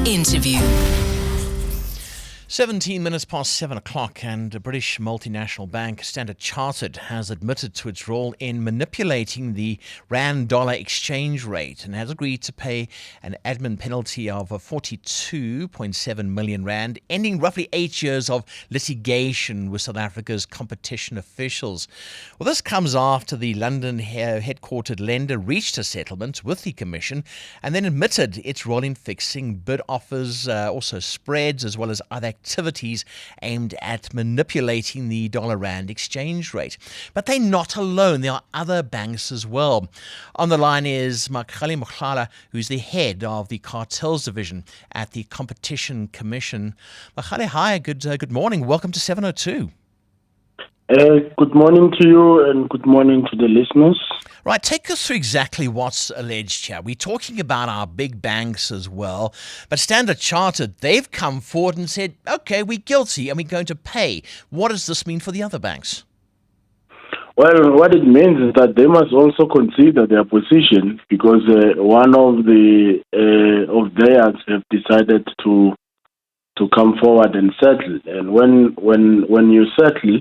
interview. 17 minutes past 7 o'clock, and a British multinational bank, Standard Chartered, has admitted to its role in manipulating the rand-dollar exchange rate and has agreed to pay an admin penalty of 42.7 million rand, ending roughly 8 years of litigation with South Africa's competition officials. Well, this comes after the London headquartered lender reached a settlement with the Commission and then admitted its role in fixing bid offers, also spreads, as well as other activities aimed at manipulating the dollar-rand exchange rate. But they're not alone. There are other banks as well. On the line is Makgale Mohlala, who's the head of the Cartels division at the Competition Commission. Makgale, hi, good morning. Welcome to 702. Good morning to you and good morning to the listeners. Right, take us through exactly what's alleged here. We're talking about our big banks as well, but Standard Chartered, they've come forward and said, okay, we're guilty and we're going to pay. What does this mean for the other banks? Well, what it means is that they must also consider their position because one of theirs have decided to come forward and settle. And when you settle,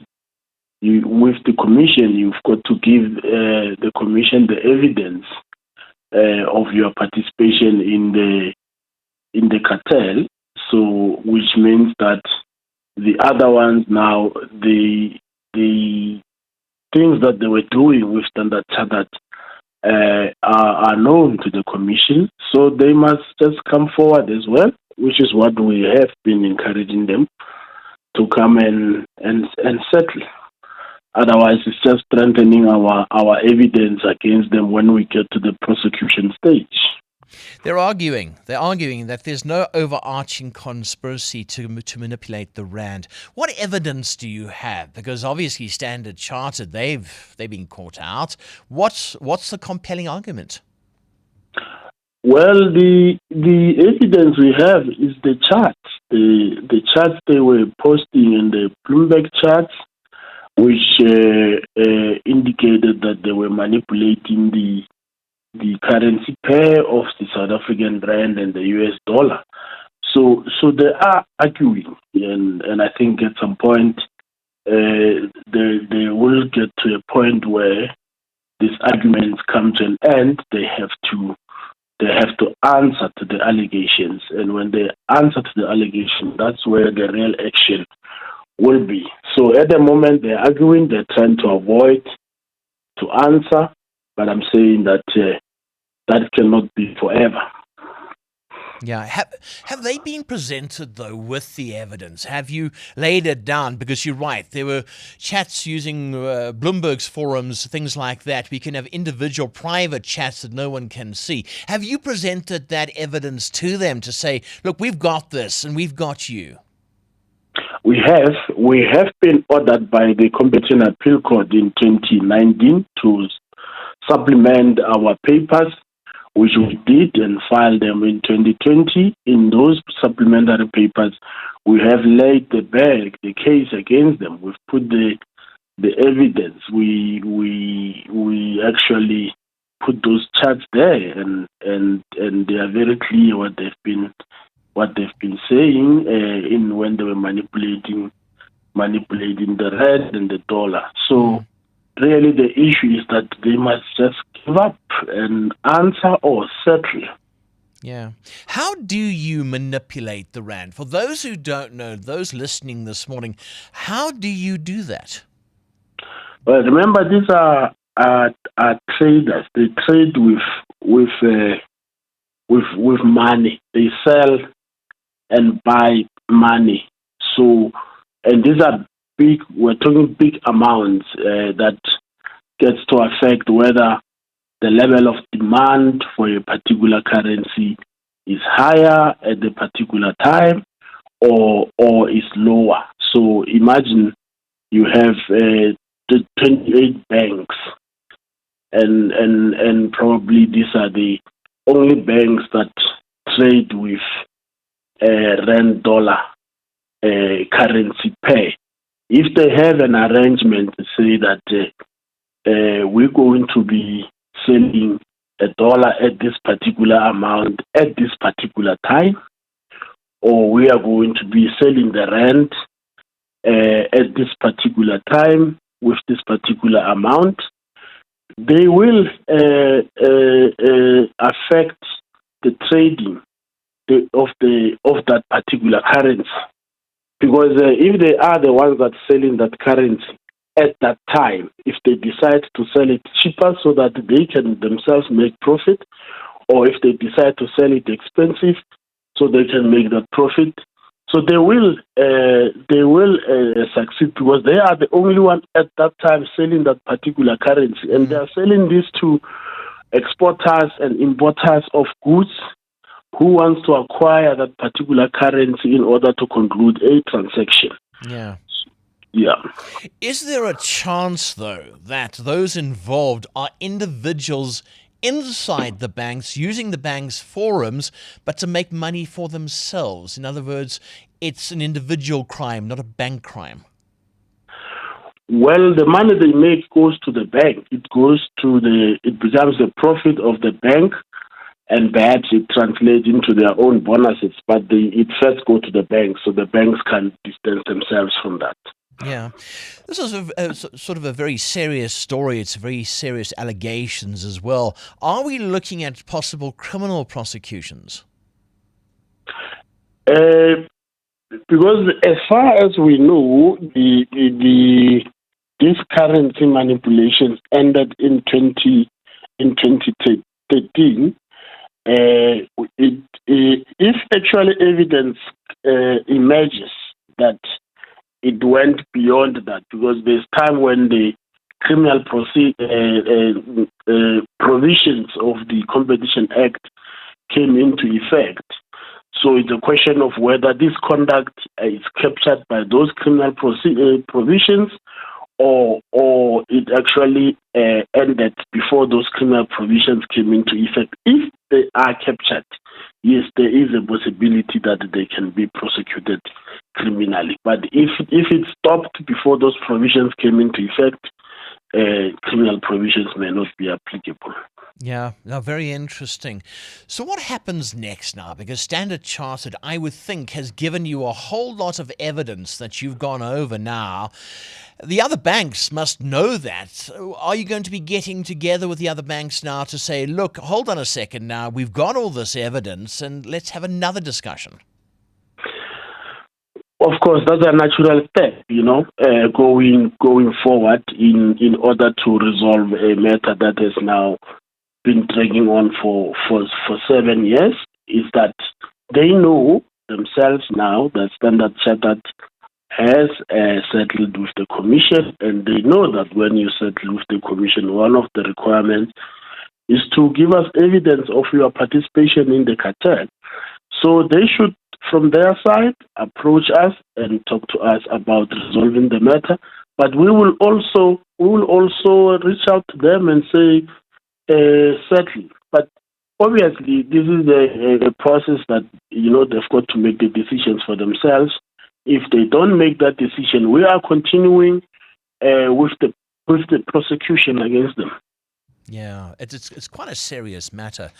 with the Commission, you've got to give the Commission the evidence of your participation in the cartel. So, which means that the other ones now, the things that they were doing with Standard Chartered are known to the Commission. So they must just come forward as well, which is what we have been encouraging them to come and settle. Otherwise, it's just strengthening our evidence against them when we get to the prosecution stage. They're arguing that there's no overarching conspiracy to manipulate the rand. What evidence do you have? Because obviously Standard Chartered, they've been caught out. What's the compelling argument? Well, the evidence we have is the charts. The charts they were posting in the Bloomberg charts, which indicated that they were manipulating the currency pair of the South African rand and the US dollar. So they are arguing, and I think at some point they will get to a point where these arguments come to an end. They have to answer to the allegations, and when they answer to the allegation, that's where the real action will be. So at the moment they're arguing, they're trying to avoid to answer, but I'm saying that that cannot be forever. Yeah. Have they been presented, though, with the evidence? Have you laid it down? Because you're right, there were chats using Bloomberg's forums, things like that. We can have individual private chats that no one can see. Have you presented that evidence to them to say, look, we've got this and we've got you? We have been ordered by the Competition Appeal Court in 2019 to supplement our papers, which we did and filed them in 2020. In those supplementary papers, we have laid the case against them. We've put the evidence. We actually put those charts there, and they are very clear what they've been saying in when they were manipulating the rand and the dollar. So really the issue is that they must just give up and answer or settle. Yeah. How do you manipulate the rand? For those who don't know, those listening this morning, how do you do that? Well, remember, these are traders. They trade with money. They sell and buy money. So, and these are big. We're talking big amounts that gets to affect whether the level of demand for a particular currency is higher at a particular time or is lower. So imagine you have the 28 banks, and probably these are the only banks that trade with rand dollar currency pair. If they have an arrangement to say that we're going to be selling a dollar at this particular amount at this particular time, or we are going to be selling the rand at this particular time with this particular amount, they will affect the trading of that particular currency. Because if they are the ones that selling that currency at that time, if they decide to sell it cheaper so that they can themselves make profit, or if they decide to sell it expensive so they can make that profit, so they will succeed because they are the only one at that time selling that particular currency, and they are selling this to exporters and importers of goods who wants to acquire that particular currency in order to conclude a transaction. Yeah. Yeah. Is there a chance, though, that those involved are individuals inside the banks using the bank's forums, but to make money for themselves? In other words, it's an individual crime, not a bank crime. Well, the money they make goes to the bank. It becomes the profit of the bank, and perhaps it translates into their own bonuses, but it first go to the bank, so the banks can distance themselves from that. Yeah. This is sort of a very serious story. It's very serious allegations as well. Are we looking at possible criminal prosecutions? Because as far as we know, these currency manipulations ended in 2013. If actually evidence emerges that it went beyond that, because there's time when the criminal provisions of the Competition Act came into effect. So it's a question of whether this conduct is captured by those criminal provisions, or it actually ended before those criminal provisions came into effect. If they are captured, yes, there is a possibility that they can be prosecuted criminally. But if it stopped before those provisions came into effect, criminal provisions may not be applicable. Yeah, now very interesting. So what happens next now? Because Standard Chartered, I would think, has given you a whole lot of evidence that you've gone over now. The other banks must know that. Are you going to be getting together with the other banks now to say, look, hold on a second now, we've got all this evidence and let's have another discussion? Of course, that's a natural step, going forward in order to resolve a matter that has now been dragging on for 7 years, is that they know themselves now that Standard Chartered has settled with the Commission, and they know that when you settle with the Commission, one of the requirements is to give us evidence of your participation in the cartel. So they should, from their side, approach us and talk to us about resolving the matter. But we will also reach out to them and say, settle. But obviously, this is a process that they've got to make the decisions for themselves. If they don't make that decision, we are continuing with the prosecution against them. Yeah, it's quite a serious matter.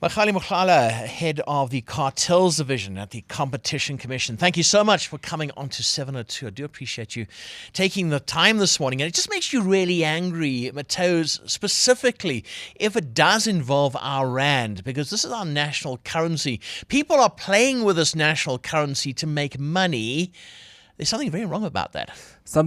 Makgale Mohlala, head of the Cartels division at the Competition Commission. Thank you so much for coming on to 702. I do appreciate you taking the time this morning. And it just makes you really angry, Mateus, specifically if it does involve our rand, because this is our national currency. People are playing with this national currency to make money. There's something very wrong about that.